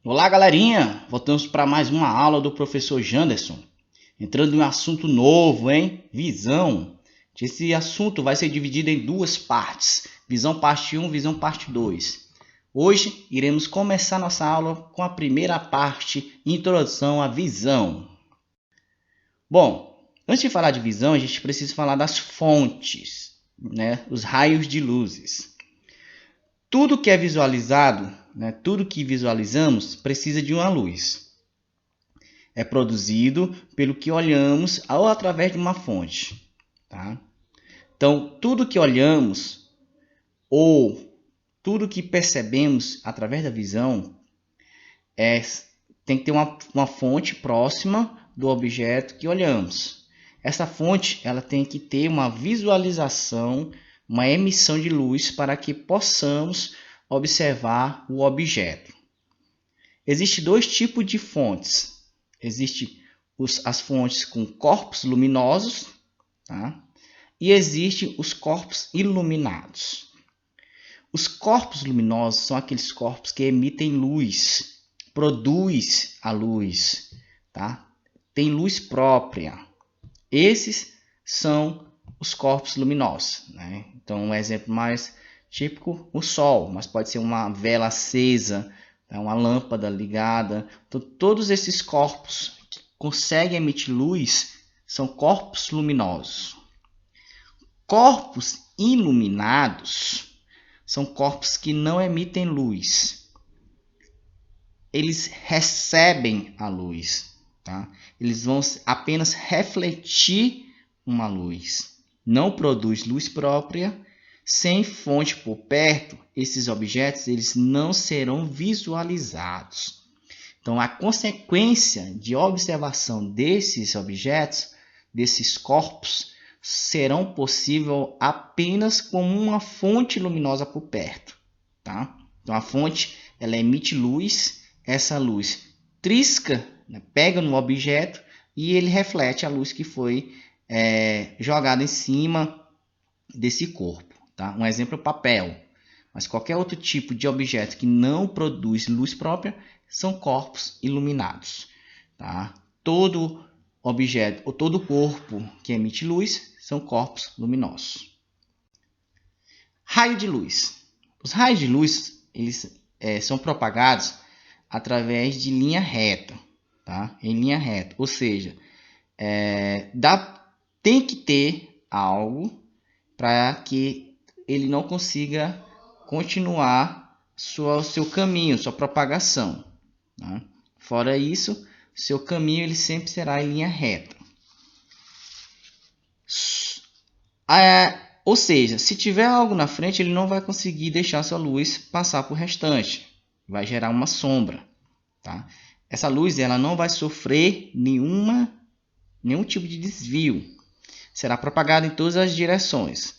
Olá, galerinha! Voltamos para mais uma aula do professor Janderson. Entrando em um assunto novo, hein? Visão. Esse assunto vai ser dividido em duas partes. Visão parte 1, visão parte 2. Hoje iremos começar nossa aula com a primeira parte, introdução à visão. Bom, antes de falar de visão, a gente precisa falar das fontes, né? Os raios de luzes. Tudo que é visualizado, tudo que visualizamos precisa de uma luz. É produzido pelo que olhamos ou através de uma fonte. Tá? Então, tudo que olhamos ou tudo que percebemos através da visão tem que ter uma fonte próxima do objeto que olhamos. Essa fonte ela tem que ter uma visualização, uma emissão de luz para que possamos observar o objeto. Existem dois tipos de fontes. Existem as fontes com corpos luminosos, tá? E existem os corpos iluminados. Os corpos luminosos são aqueles corpos que emitem luz, produz a luz, tá? Tem luz própria. Esses são os corpos luminosos, né? Então, um exemplo mais típico, o Sol, mas pode ser uma vela acesa, uma lâmpada ligada. Então, todos esses corpos que conseguem emitir luz são corpos luminosos. Corpos iluminados são corpos que não emitem luz. Eles recebem a luz, tá? Eles vão apenas refletir uma luz. Não produz luz própria. Sem fonte por perto, esses objetos eles não serão visualizados. Então, a consequência de observação desses objetos, desses corpos, serão possível apenas com uma fonte luminosa por perto. Tá? Então, a fonte ela emite luz, essa luz trisca, pega no objeto e ele reflete a luz que foi jogada em cima desse corpo. Tá? Um exemplo é o papel. Mas qualquer outro tipo de objeto que não produz luz própria são corpos iluminados. Tá? Todo objeto ou todo corpo que emite luz são corpos luminosos. Raio de luz. Os raios de luz eles, são propagados através de linha reta. Tá? Em linha reta. Ou seja, tem que ter algo para que ele não consiga continuar seu caminho, sua propagação. Tá? Fora isso, seu caminho ele sempre será em linha reta. Ou seja, se tiver algo na frente, ele não vai conseguir deixar sua luz passar por restante. Vai gerar uma sombra. Tá? Essa luz ela não vai sofrer nenhum tipo de desvio. Será propagada em todas as direções.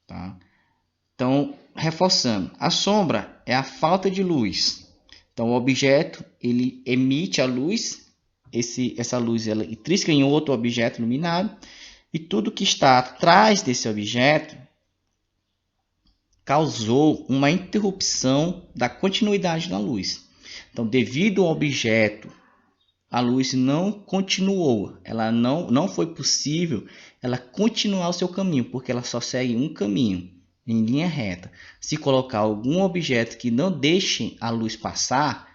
Tá? Então, reforçando, a sombra é a falta de luz. Então, o objeto ele emite a luz, essa luz ela trisca em outro objeto iluminado, e tudo que está atrás desse objeto causou uma interrupção da continuidade da luz. Então, devido ao objeto, a luz não continuou, ela não foi possível ela continuar o seu caminho, porque ela só segue um caminho em linha reta. Se colocar algum objeto que não deixe a luz passar,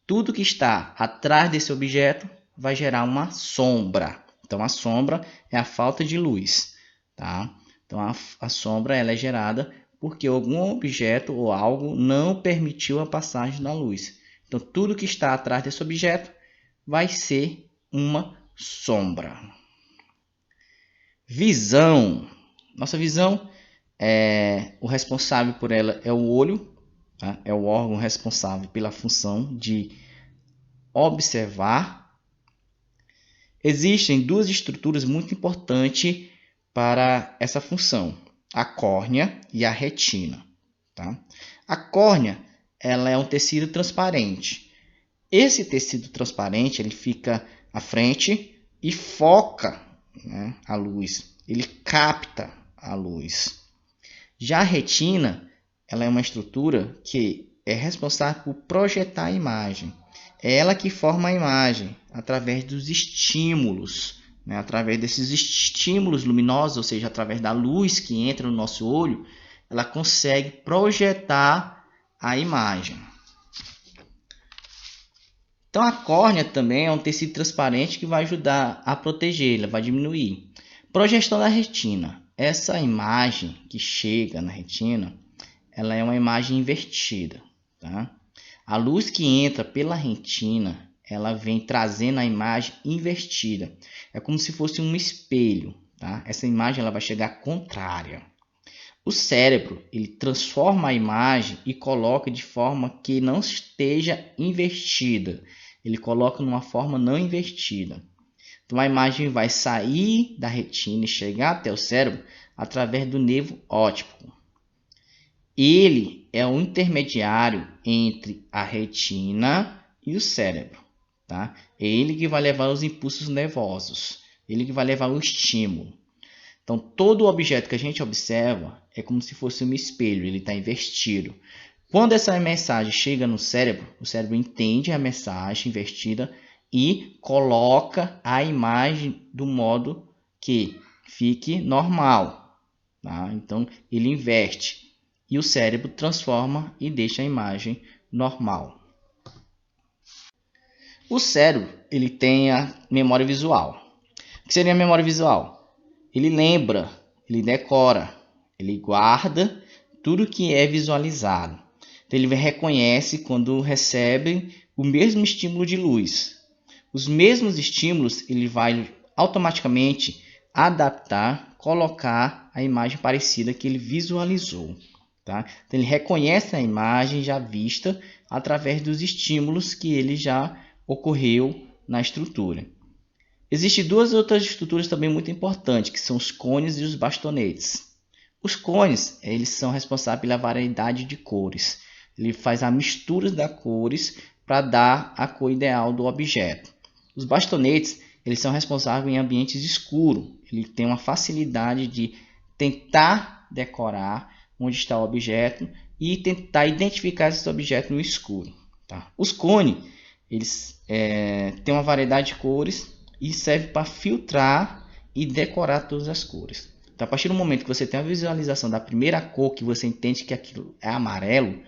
tudo que está atrás desse objeto vai gerar uma sombra. Então, a sombra é a falta de luz. Tá? Então, a sombra ela é gerada porque algum objeto ou algo não permitiu a passagem da luz. Então, tudo que está atrás desse objeto vai ser uma sombra. Visão. Nossa visão, o responsável por ela é o olho. Tá? É o órgão responsável pela função de observar. Existem duas estruturas muito importantes para essa função. A córnea e a retina. Tá? A córnea ela é um tecido transparente. Esse tecido transparente ele fica à frente e foca, a luz. Ele capta a luz. Já a retina ela é uma estrutura que é responsável por projetar a imagem. é ela que forma a imagem através dos estímulos, né? Através desses estímulos luminosos, ou seja, através da luz que entra no nosso olho, ela consegue projetar a imagem. Então a córnea também é um tecido transparente que vai ajudar a protegê-la, vai diminuir. Projeção da retina. Essa imagem que chega na retina, ela é uma imagem invertida, tá? A luz que entra pela retina, ela vem trazendo a imagem invertida. É como se fosse um espelho, tá? Essa imagem ela vai chegar contrária. O cérebro, ele transforma a imagem e coloca de forma que não esteja invertida. Ele coloca numa forma não invertida. Então a imagem vai sair da retina e chegar até o cérebro através do nervo óptico. Ele é o intermediário entre a retina e o cérebro, tá? É ele que vai levar os impulsos nervosos, ele que vai levar o estímulo. Então, todo objeto que a gente observa é como se fosse um espelho, ele está invertido. Quando essa mensagem chega no cérebro, o cérebro entende a mensagem invertida e coloca a imagem do modo que fique normal, tá? Então, ele inverte e o cérebro transforma e deixa a imagem normal. O cérebro ele tem a memória visual. O que seria a memória visual? Ele lembra, ele decora, ele guarda tudo que é visualizado. Então, ele reconhece quando recebe o mesmo estímulo de luz. Os mesmos estímulos ele vai automaticamente adaptar, colocar a imagem parecida que ele visualizou. Tá? Então, ele reconhece a imagem já vista através dos estímulos que ele já ocorreu na estrutura. Existem duas outras estruturas também muito importantes, que são os cones e os bastonetes. Os cones eles são responsáveis pela variedade de cores. Ele faz a mistura das cores para dar a cor ideal do objeto. Os bastonetes eles são responsáveis em ambientes escuros. Ele tem uma facilidade de tentar decorar onde está o objeto e tentar identificar esses objetos no escuro. Tá? Os cones eles têm uma variedade de cores e serve para filtrar e decorar todas as cores. Então, a partir do momento que você tem a visualização da primeira cor, que você entende que aquilo é amarelo,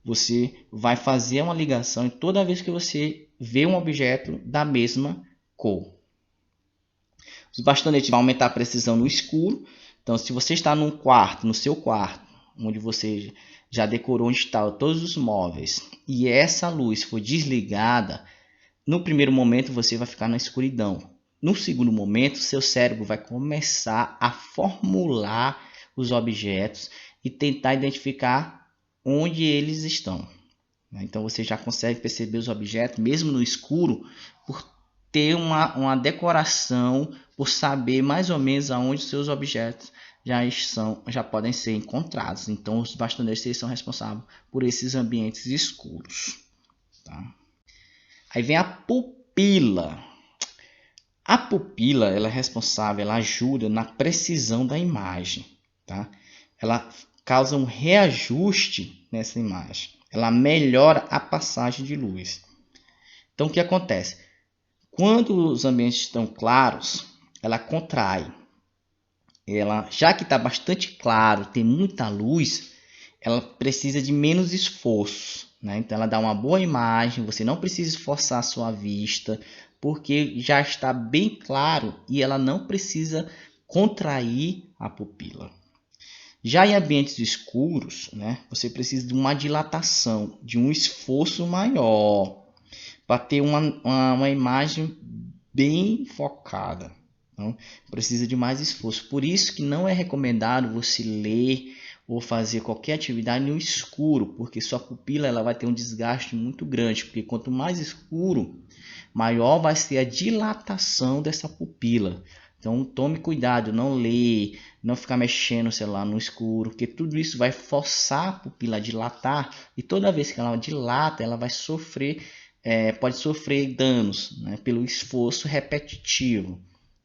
você vai fazer uma ligação toda vez que você vê um objeto da mesma cor. Os bastonetes vão aumentar a precisão no escuro. Então, se você está num quarto, no seu quarto, onde você já decorou onde estão todos os móveis, e essa luz foi desligada, no primeiro momento você vai ficar na escuridão. No segundo momento, seu cérebro vai começar a formular os objetos e tentar identificar onde eles estão. Então você já consegue perceber os objetos, mesmo no escuro, por ter uma decoração, por saber mais ou menos aonde os seus objetos já podem ser encontrados. Então os bastonetes são responsáveis por esses ambientes escuros. Tá? Aí vem a pupila. A pupila ela é responsável, ela ajuda na precisão da imagem. Tá? Ela causa um reajuste nessa imagem. Ela melhora a passagem de luz. Então o que acontece? Quando os ambientes estão claros, ela contrai. Já que está bastante claro, tem muita luz, ela precisa de menos esforço. Então ela dá uma boa imagem, você não precisa esforçar a sua vista, porque já está bem claro e ela não precisa contrair a pupila. Já em ambientes escuros, você precisa de uma dilatação, de um esforço maior, para ter uma imagem bem focada. Então, precisa de mais esforço. Por isso que não é recomendado você ler ou fazer qualquer atividade no escuro, porque sua pupila ela vai ter um desgaste muito grande, porque quanto mais escuro, maior vai ser a dilatação dessa pupila. Então tome cuidado, não ler, não ficar mexendo, sei lá, no escuro, porque tudo isso vai forçar a pupila a dilatar, e toda vez que ela dilata, ela vai sofrer, pode sofrer danos, pelo esforço repetitivo.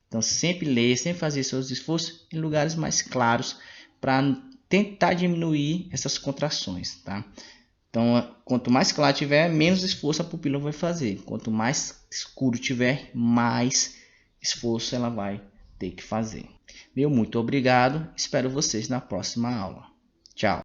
Então sempre ler, sempre fazer seus esforços em lugares mais claros para tentar diminuir essas contrações, tá? Então, quanto mais claro tiver, menos esforço a pupila vai fazer. Quanto mais escuro tiver, mais esforço ela vai ter que fazer. Meu muito obrigado. Espero vocês na próxima aula. Tchau.